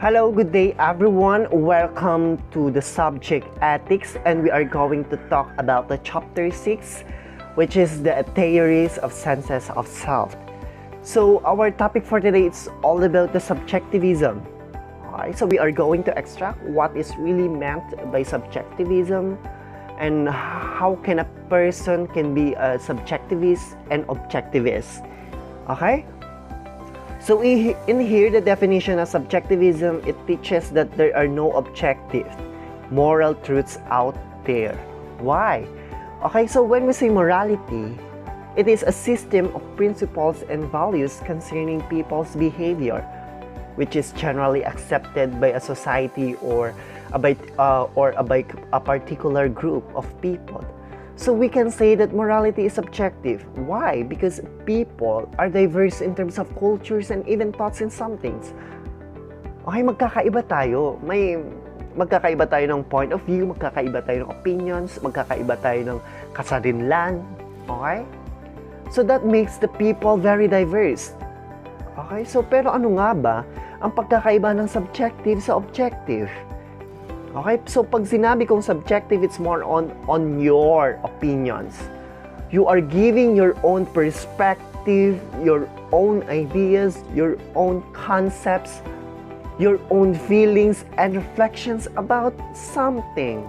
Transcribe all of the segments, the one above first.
Hello, good day everyone. Welcome to the subject ethics, and we are going to talk about the chapter 6, which is the theories of senses of self. So our topic for today is all about the subjectivism. Alright, so we are going to extract what is really meant by subjectivism and how can a person can be a subjectivist and objectivist. Okay? So in here, the definition of subjectivism, it teaches that there are no objective moral truths out there. Why? Okay, so when we say morality, it is a system of principles and values concerning people's behavior, which is generally accepted by a society or by a particular group of people. So we can say that morality is subjective. Why? Because people are diverse in terms of cultures and even thoughts and somethings. Okay, magkakaiba tayo. Magkakaiba tayo ng point of view, magkakaiba tayo ng opinions, magkakaiba tayo ng kasarinlan. Okay? So that makes the people very diverse. Okay? So pero ano nga ba ang pagkakaiba ng subjective sa objective? Okay, so pag sinabi kong subjective, it's more on your opinions. You are giving your own perspective, your own ideas, your own concepts, your own feelings and reflections about something.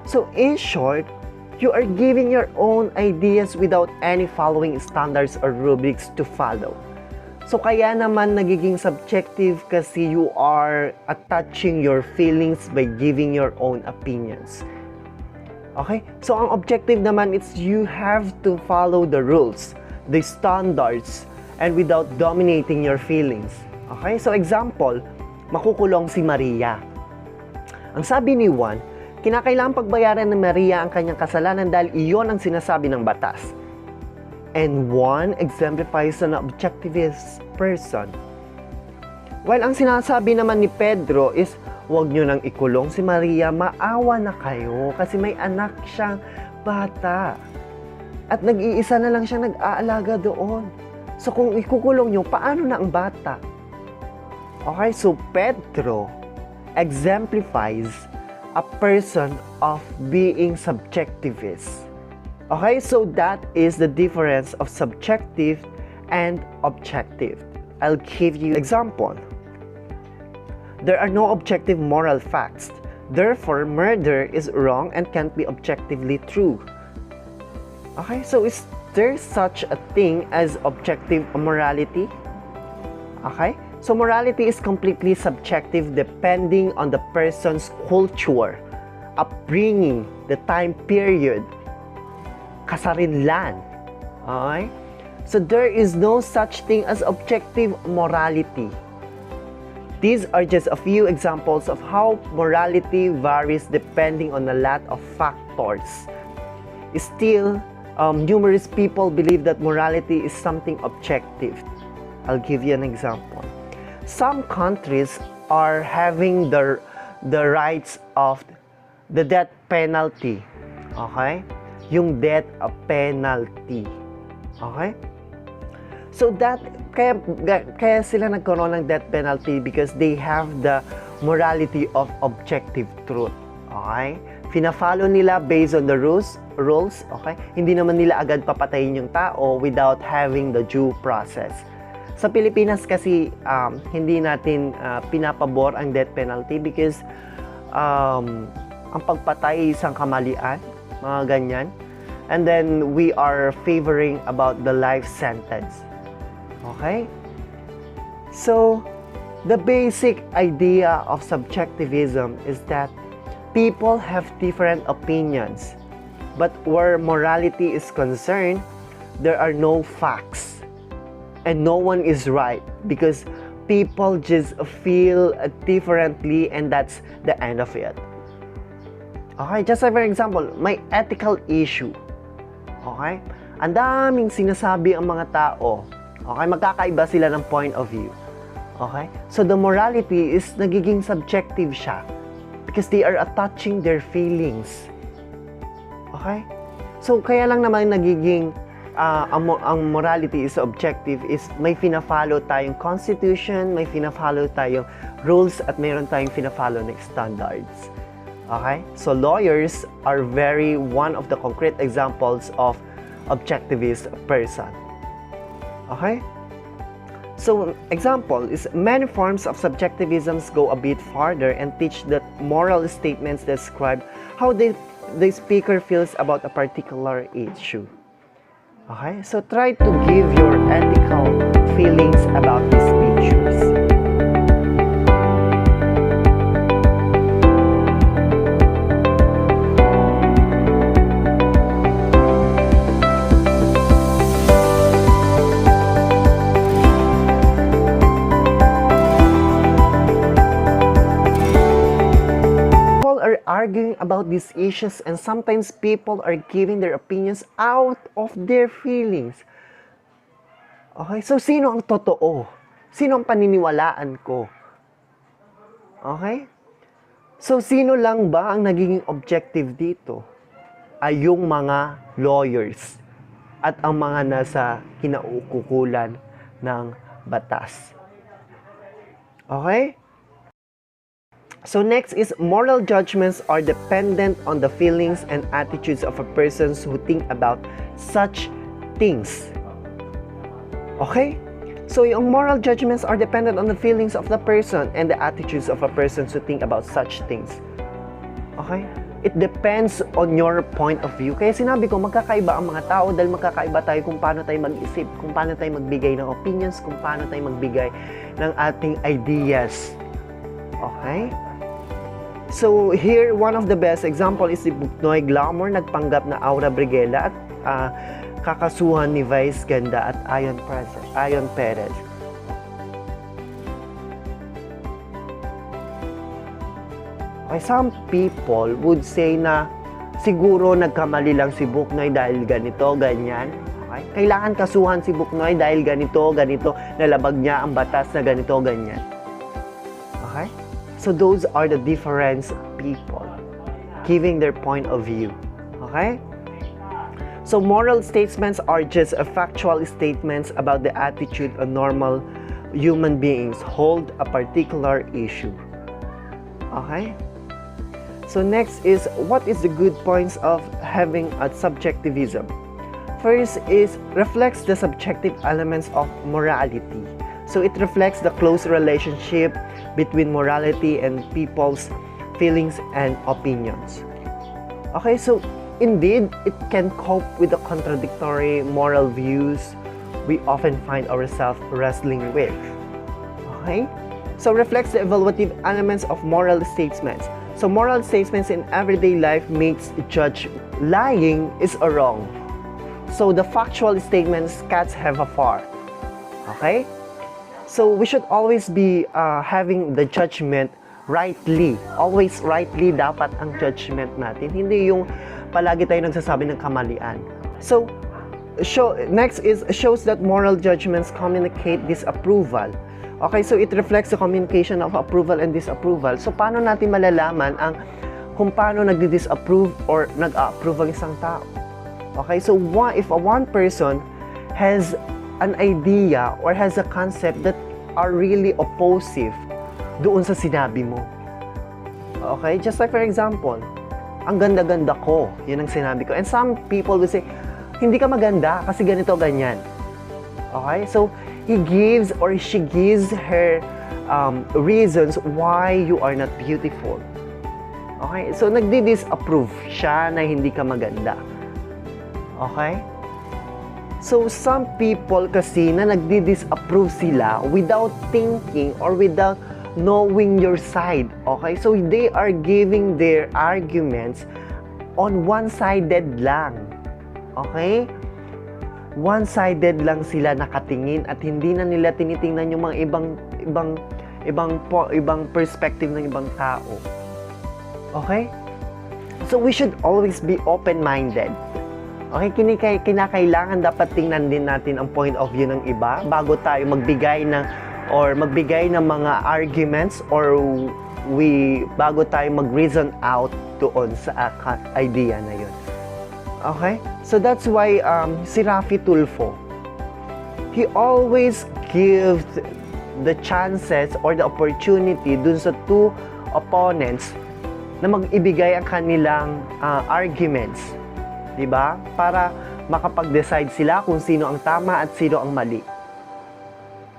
So in short, you are giving your own ideas without any following standards or rubrics to follow. So kaya naman nagiging subjective kasi you are attaching your feelings by giving your own opinions. Okay? So ang objective naman is you have to follow the rules, the standards, and without dominating your feelings. Okay? So example, makukulong si Maria. Ang sabi ni Juan, kinakailangang pagbayaran ng Maria ang kanyang kasalanan dahil iyon ang sinasabi ng batas. And one exemplifies an objectivist person. While ang sinasabi naman ni Pedro is, huwag nyo nang ikulong si Maria, maawa na kayo kasi may anak siyang bata. At nag-iisa na lang siya nag-aalaga doon. So kung ikukulong nyo, paano na ang bata? Okay, so Pedro exemplifies a person of being subjectivist. Okay, so that is the difference of subjective and objective. I'll give you an example. There are no objective moral facts. Therefore, murder is wrong and can't be objectively true. Okay, so is there such a thing as objective morality? Okay, so morality is completely subjective depending on the person's culture, upbringing, the time period, kasarinlan. Okay? So there is no such thing as objective morality. These are just a few examples of how morality varies depending on a lot of factors. Still, numerous people believe that morality is something objective. I'll give you an example. Some countries are having the rights of the death penalty. Okay? Yung death penalty. Okay? So that kaya sila nagkaroon ng death penalty because they have the morality of objective truth. Okay? Fina-follow nila based on the rules, okay? Hindi naman nila agad papatayin yung tao without having the due process. Sa Pilipinas kasi hindi natin pinapabor ang death penalty because ang pagpatay isang kamalian, mga ganyan. And then we are favoring about the life sentence. Okay? So, the basic idea of subjectivism is that people have different opinions. But where morality is concerned, there are no facts. And no one is right because people just feel differently and that's the end of it. Okay, just for example, may ethical issue. Okay? Ang daming sinasabi ang mga tao. Okay? Magkakaiba sila ng point of view. Okay? So the morality is nagiging subjective siya because they are attaching their feelings. Okay? So kaya lang naman nagiging ang morality is objective is may fina-follow tayong constitution, may fina-follow tayong rules, at mayroon tayong fina-follow na standards. Okay? So lawyers are one of the concrete examples of objectivist person. Okay? So example is many forms of subjectivisms go a bit farther and teach that moral statements describe how the speaker feels about a particular issue. Okay? So try to give your ethical feelings about these issues. Arguing about these issues, and sometimes people are giving their opinions out of their feelings. Okay, so sino ang totoo? Sino ang paniniwalaan ko? Okay? So sino lang ba ang nagiging objective dito? Ay yung mga lawyers at ang mga nasa kinaukukulan ng batas. Okay? So next is moral judgments are dependent on the feelings and attitudes of a person who think about such things. Okay? So yung moral judgments are dependent on the feelings of the person and the attitudes of a person who think about such things. Okay? It depends on your point of view. Kaya sinabi ko, magkakaiba ang mga tao dahil magkakaiba tayo kung paano tayo mag-isip, kung paano tayo magbigay ng opinions, kung paano tayo magbigay ng ating ideas. Okay? So here, one of the best example is si Buknoy Glamour, nagpanggap na Aura Briguela at kakasuhan ni Vice Ganda at Ayon Perez. Okay, some people would say na siguro nagkamali lang si Buknoy dahil ganito, ganyan. Okay? Kailangan kasuhan si Buknoy dahil ganito, nalabag niya ang batas na ganito, ganyan. Okay? So those are the different people giving their point of view. Okay? So moral statements are just a factual statements about the attitude of normal human beings hold a particular issue. Okay? So next is what is the good points of having a subjectivism? First is reflects the subjective elements of morality. So it reflects the close relationship between morality and people's feelings and opinions. Okay, so indeed, it can cope with the contradictory moral views we often find ourselves wrestling with. Okay, so reflects the evaluative elements of moral statements. So moral statements in everyday life makes judge lying is a wrong. So the factual statements cats have a far. Okay. So we should always be having the judgment rightly. Always rightly dapat ang judgment natin. Hindi yung palagi tayo nagsasabi ng kamalian. So next is shows that moral judgments communicate disapproval. Okay, so it reflects the communication of approval and disapproval. So paano natin malalaman kung paano nagdi-disapprove or nag-approve ang isang tao? Okay, so if one person has an idea or has a concept that are really oppositive doon sa sinabi mo. Okay? Just like for example, ang ganda-ganda ko, yun ang sinabi ko. And some people will say, hindi ka maganda kasi ganito, ganyan. Okay? So, he gives or she gives her reasons why you are not beautiful. Okay? So, nagdi-disapprove siya na hindi ka maganda. Okay? So, some people kasi na nagdi-disapprove sila without thinking or without knowing your side. Okay? So, they are giving their arguments on one-sided lang. Okay? One-sided lang sila nakatingin at hindi na nila tinitingnan yung mga ibang perspective ng ibang tao. Okay? So, we should always be open-minded. Okay, kinakailangan dapat tingnan din natin ang point of view ng iba bago tayo magbigay ng mga arguments or bago tayo mag-reason out doon sa idea na yun. Okay? So that's why si Rafi Tulfo, he always gives the chances or the opportunity dun sa two opponents na mag-ibigay ang kanilang arguments. Diba? Para makapag-decide sila kung sino ang tama at sino ang mali.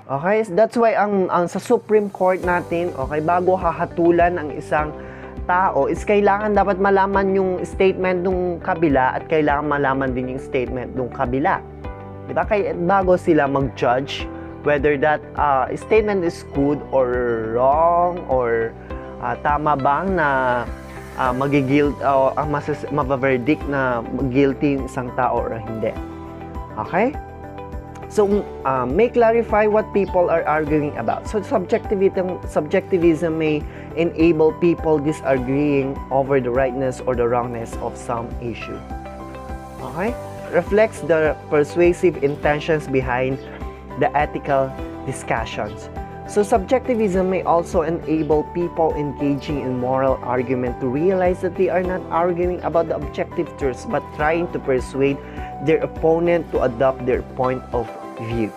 Okay? That's why ang sa Supreme Court natin, okay, bago hahatulan ang isang tao, is kailangan dapat malaman yung statement ng kabila at kailangan malaman din yung statement ng kabila. Diba? Kaya bago sila mag-judge whether that statement is good or wrong or tama bang na mabaverdict na guilty yung isang tao or hindi. Okay? So, may clarify what people are arguing about. So, subjectivism may enable people disagreeing over the rightness or the wrongness of some issue. Okay? Reflects the persuasive intentions behind the ethical discussions. So, subjectivism may also enable people engaging in moral argument to realize that they are not arguing about the objective truths but trying to persuade their opponent to adopt their point of view.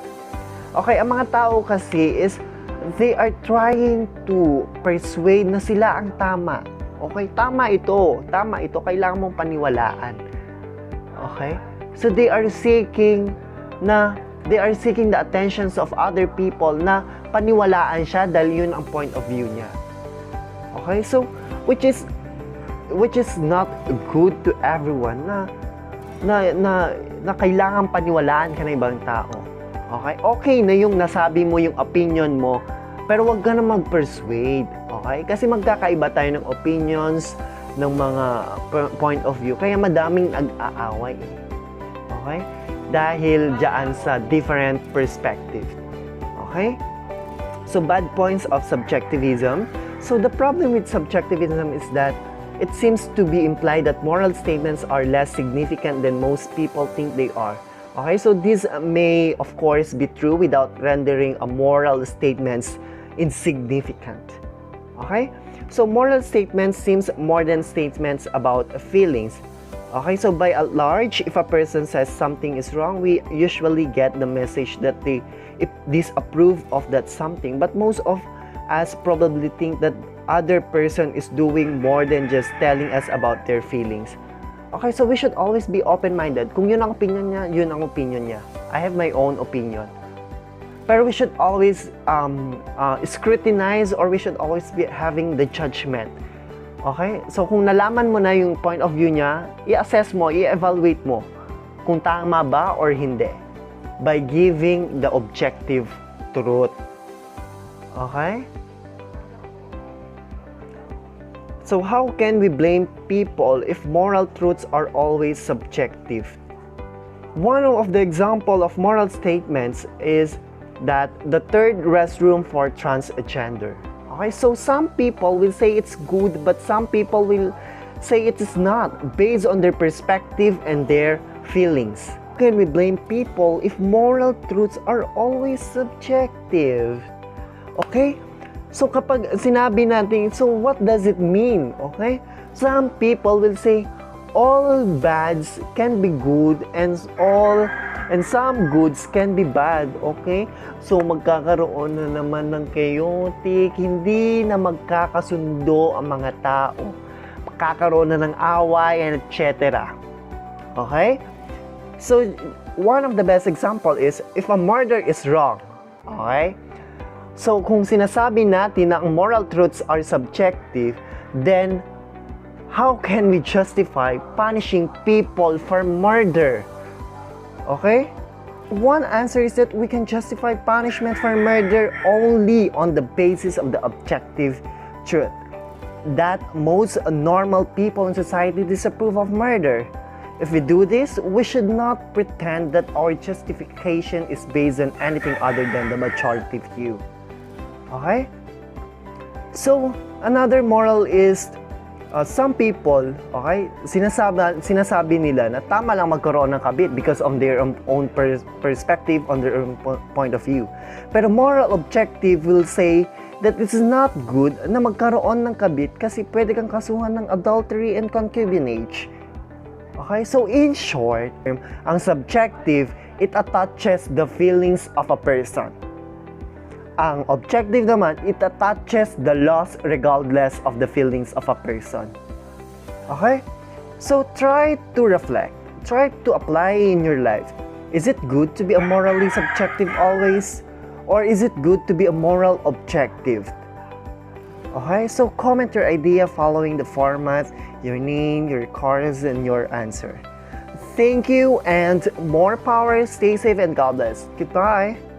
Okay, ang mga tao kasi is they are trying to persuade na sila ang tama. Okay, tama ito, kailangan mong paniwalaan. Okay? So they are seeking the attentions of other people na paniwalaan siya dahil yun ang point of view niya. Okay? So which is not good to everyone na kailangan paniwalaan ka ng ibang tao. Okay? Okay na yung nasabi mo yung opinion mo, pero wag ka na mag-persuade. Okay? Kasi magkakaiba tayo ng opinions, ng mga point of view. Kaya madaming nag-aaway. Okay? Dahil dyan sa different perspective. Okay? So, bad points of subjectivism. So, the problem with subjectivism is that it seems to be implied that moral statements are less significant than most people think they are. Okay, so this may, of course, be true without rendering a moral statements insignificant. Okay, so moral statements seems more than statements about feelings. Okay, so by and large, if a person says something is wrong, we usually get the message that they disapprove of that something. But most of us probably think that other person is doing more than just telling us about their feelings. Okay, so we should always be open-minded. Kung yun ang opinion niya, yun ang opinion niya. I have my own opinion. Pero we should always scrutinize or we should always be having the judgment. Okay? So kung nalaman mo na yung point of view niya, i-assess mo, i-evaluate mo kung tama ba or hindi by giving the objective truth. Okay? So how can we blame people if moral truths are always subjective? One of the example of moral statements is that the third restroom for transgender. Okay, so some people will say it's good, but some people will say it is not, based on their perspective and their feelings. How can we blame people if moral truths are always subjective? Okay? So kapag sinabi natin, so what does it mean? Okay? Some people will say all bads can be good and some goods can be bad. Okay? So magkakaroon na naman ng chaotic, hindi na magkakasundo ang mga tao. Magkakaroon na ng away and etc. Okay? So one of the best example is if a murder is wrong. Okay? So, kung sinasabi natin na ang moral truths are subjective, then how can we justify punishing people for murder? Okay? One answer is that we can justify punishment for murder only on the basis of the objective truth. That most normal people in society disapprove of murder. If we do this, we should not pretend that our justification is based on anything other than the majority view. Okay? So, another moral is some people, okay, sinasabi nila na tama lang magkaroon ng kabit because of their own perspective, on their own point of view. Pero moral objective will say that it is not good na magkaroon ng kabit kasi pwede kang kasuhan ng adultery and concubinage. Okay, so in short, ang subjective, it attaches the feelings of a person. Ang objective naman, it attaches the laws regardless of the feelings of a person. Okay? So try to reflect. Try to apply in your life. Is it good to be a morally subjective always? Or is it good to be a moral objective? Okay, so comment your idea following the format, your name, your course, and your answer. Thank you and more power, stay safe and God bless. Goodbye.